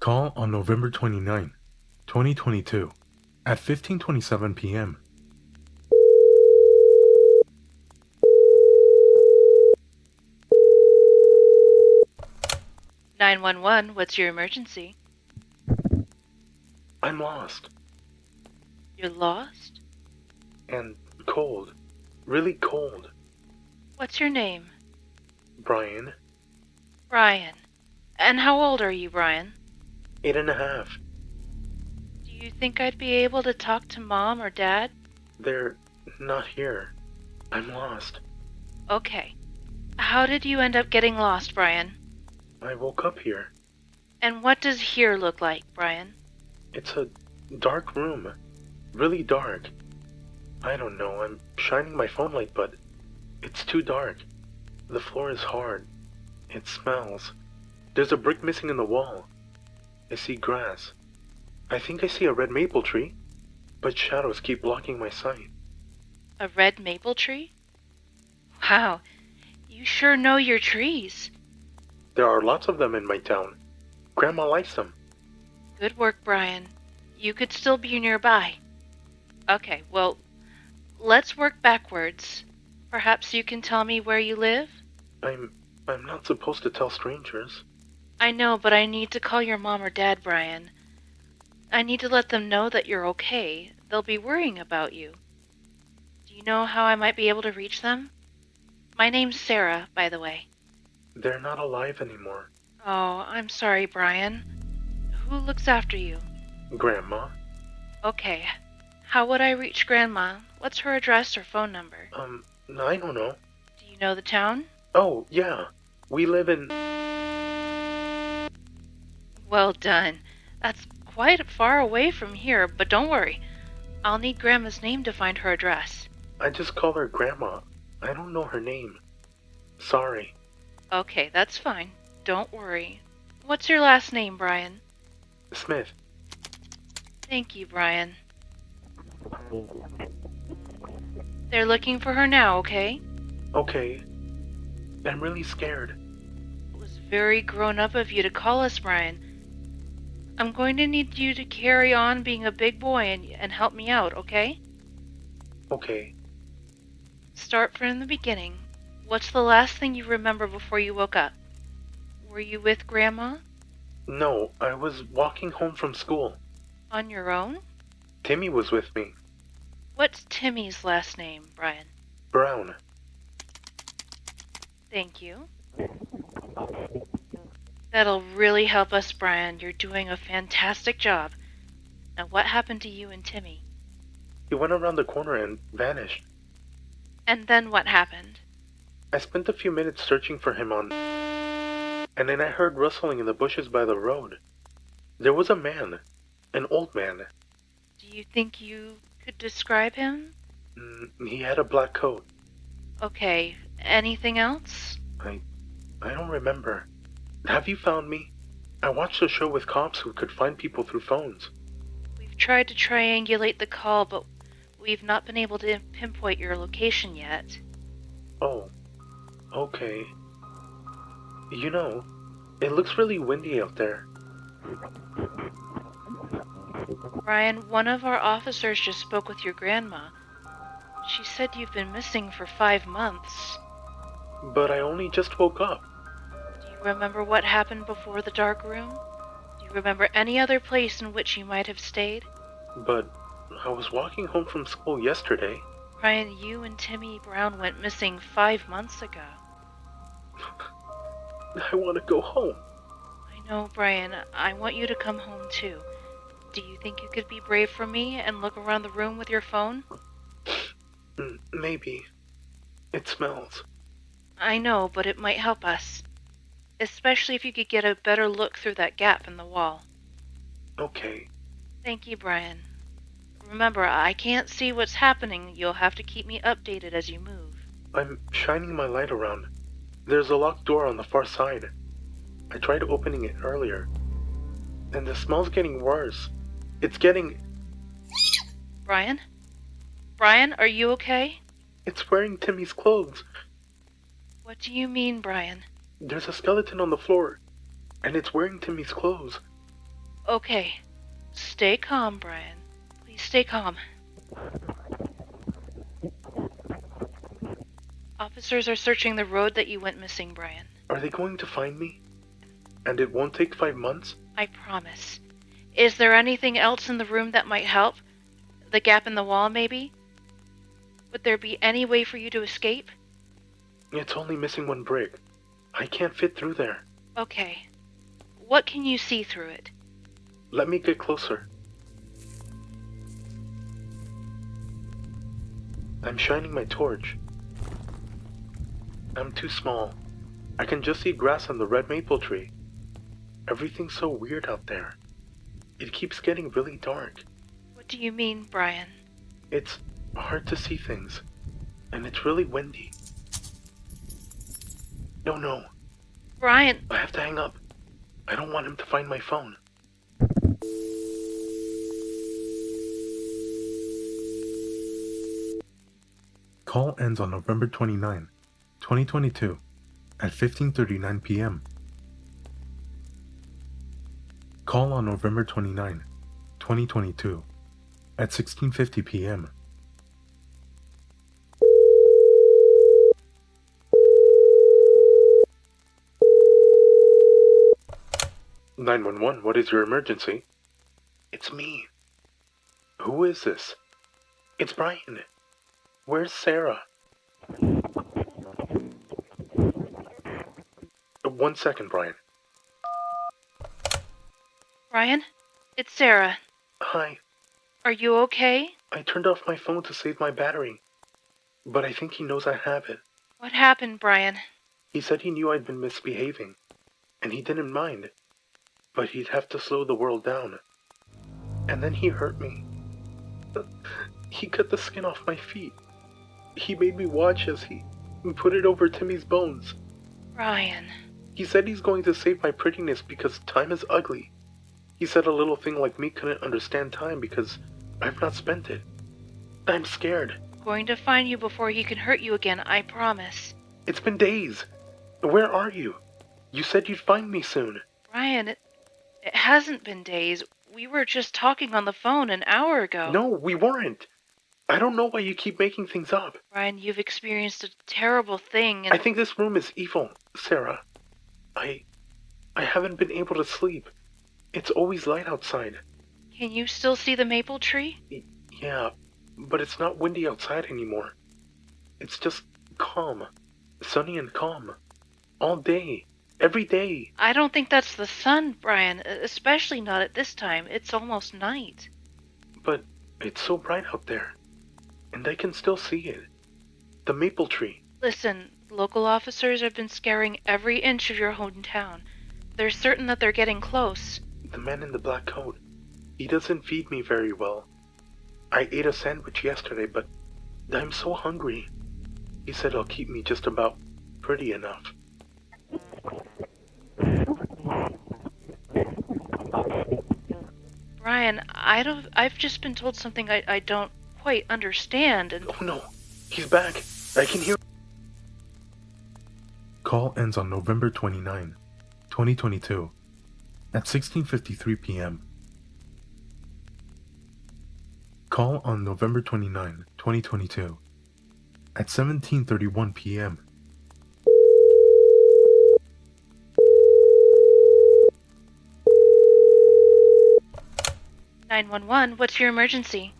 Call on November 29, 2022, at 15:27 p.m. 911, what's your emergency? I'm lost. You're lost? And cold. Really cold. What's your name? Brian. Brian. And how old are you, Brian? 8.5. Do you think I'd be able to talk to Mom or Dad? They're not here. I'm lost. Okay. How did you end up getting lost, Brian? I woke up here. And what does here look like, Brian? It's a dark room. Really dark. I don't know, I'm shining my phone light, but it's too dark. The floor is hard. It smells. There's a brick missing in the wall. I see grass. I think I see a red maple tree, but shadows keep blocking my sight. A red maple tree? Wow, you sure know your trees. There are lots of them in my town. Grandma likes them. Good work, Brian. You could still be nearby. Okay, well, let's work backwards. Perhaps you can tell me where you live? I'm not supposed to tell strangers. I know, but I need to call your mom or dad, Brian. I need to let them know that you're okay. They'll be worrying about you. Do you know how I might be able to reach them? My name's Sarah, by the way. They're not alive anymore. Oh, I'm sorry, Brian. Who looks after you? Grandma? Okay. How would I reach Grandma? What's her address or phone number? I don't know. Do you know the town? Oh, yeah. We live in... Well done. That's quite far away from here, but don't worry. I'll need Grandma's name to find her address. I just call her Grandma. I don't know her name. Sorry. Okay, that's fine. Don't worry. What's your last name, Brian? Smith. Thank you, Brian. They're looking for her now, okay? Okay. I'm really scared. It was very grown up of you to call us, Brian. I'm going to need you to carry on being a big boy and help me out, okay? Okay. Start from the beginning. What's the last thing you remember before you woke up? Were you with Grandma? No, I was walking home from school. On your own? Timmy was with me. What's Timmy's last name, Brian? Brown. Thank you. That'll really help us, Brian. You're doing a fantastic job. Now, what happened to you and Timmy? He went around the corner and vanished. And then what happened? I spent a few minutes searching for him and then I heard rustling in the bushes by the road. There was a man. An old man. Do you think you could describe him? He had a black coat. Okay, anything else? I don't remember. Have you found me? I watched a show with cops who could find people through phones. We've tried to triangulate the call, but we've not been able to pinpoint your location yet. Oh, okay. You know, it looks really windy out there. Brian, one of our officers just spoke with your grandma. She said you've been missing for 5 months. But I only just woke up. Do you remember what happened before the dark room? Do you remember any other place in which you might have stayed? But I was walking home from school yesterday. Brian, you and Timmy Brown went missing 5 months ago. I want to go home. I know, Brian. I want you to come home too. Do you think you could be brave for me and look around the room with your phone? Maybe. It smells. I know, but it might help us. Especially if you could get a better look through that gap in the wall. Okay. Thank you, Brian. Remember, I can't see what's happening. You'll have to keep me updated as you move. I'm shining my light around. There's a locked door on the far side. I tried opening it earlier. And the smell's getting worse. It's getting... Brian? Brian, are you okay? It's wearing Timmy's clothes. What do you mean, Brian? There's a skeleton on the floor, and it's wearing Timmy's clothes. Okay. Stay calm, Brian. Please stay calm. Officers are searching the road that you went missing, Brian. Are they going to find me? And it won't take 5 months? I promise. Is there anything else in the room that might help? The gap in the wall, maybe? Would there be any way for you to escape? It's only missing 1 brick. I can't fit through there. Okay. What can you see through it? Let me get closer. I'm shining my torch. I'm too small. I can just see grass on the red maple tree. Everything's so weird out there. It keeps getting really dark. What do you mean, Brian? It's hard to see things. And it's really windy. No. Brian! I have to hang up. I don't want him to find my phone. Call ends on November 29, 2022 at 15:39 p.m. Call on November 29, 2022 at 16:50 p.m. "911, what is your emergency?" "It's me." "Who is this?" "It's Brian." "Where's Sarah?" 1 second, Brian. Brian? It's Sarah. "Hi. Are you okay? I turned off my phone to save my battery. But I think he knows I have it. What happened, Brian? He said he knew I'd been misbehaving. And he didn't mind. But he'd have to slow the world down. And then he hurt me. He cut the skin off my feet. He made me watch as he put it over Timmy's bones. Brian. He said he's going to save my prettiness because time is ugly. He said a little thing like me couldn't understand time because I've not spent it. I'm scared. Going to find you before he can hurt you again, I promise. It's been days. Where are you? You said you'd find me soon. Brian, it hasn't been days. We were just talking on the phone an hour ago. No, we weren't. I don't know why you keep making things up. Brian, you've experienced a terrible thing and... I think this room is evil, Sarah. I haven't been able to sleep. It's always light outside. Can you still see the maple tree? Yeah, but it's not windy outside anymore. It's just calm. Sunny and calm. All day. Every day. I don't think that's the sun, Brian. Especially not at this time. It's almost night. But it's so bright out there. And I can still see it. The maple tree. Listen, local officers have been scouring every inch of your hometown. They're certain that they're getting close. The man in the black coat. He doesn't feed me very well. I ate a sandwich yesterday, but I'm so hungry. He said he'll keep me just about pretty enough. Brian, I've just been told something I don't quite understand and... Oh no, he's back. I can hear... Call ends on November 29, 2022 at 16:53 p.m. Call on November 29, 2022 at 17:31 p.m. "911, what's your emergency?"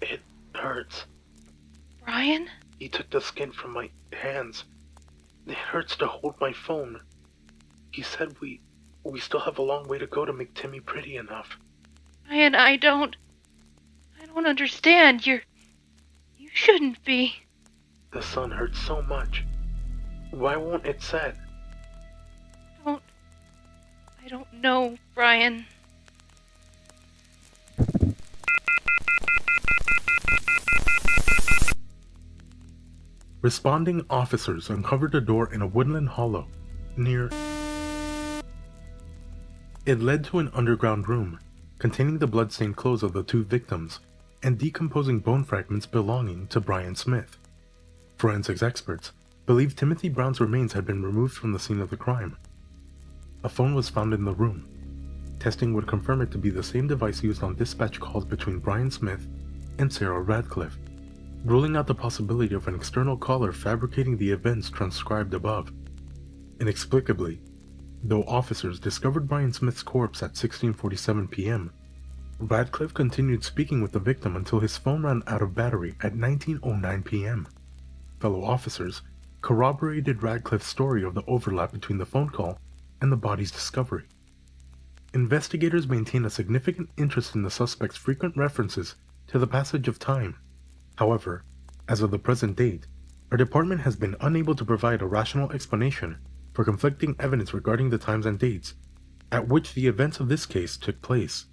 It hurts. Brian? He took the skin from my hands. It hurts to hold my phone. He said we still have a long way to go to make Timmy pretty enough. Brian, I don't understand. You shouldn't be. The sun hurts so much. Why won't it set? I don't know, Brian. Responding officers uncovered a door in a woodland hollow near... It led to an underground room containing the bloodstained clothes of the 2 victims and decomposing bone fragments belonging to Brian Smith. Forensics experts believed Timothy Brown's remains had been removed from the scene of the crime. A phone was found in the room. Testing would confirm it to be the same device used on dispatch calls between Brian Smith and Sarah Radcliffe, ruling out the possibility of an external caller fabricating the events transcribed above. Inexplicably, though officers discovered Brian Smith's corpse at 16:47 p.m., Radcliffe continued speaking with the victim until his phone ran out of battery at 19:09 p.m. Fellow officers corroborated Radcliffe's story of the overlap between the phone call and the body's discovery. Investigators maintain a significant interest in the suspect's frequent references to the passage of time. However, as of the present date, our department has been unable to provide a rational explanation for conflicting evidence regarding the times and dates at which the events of this case took place.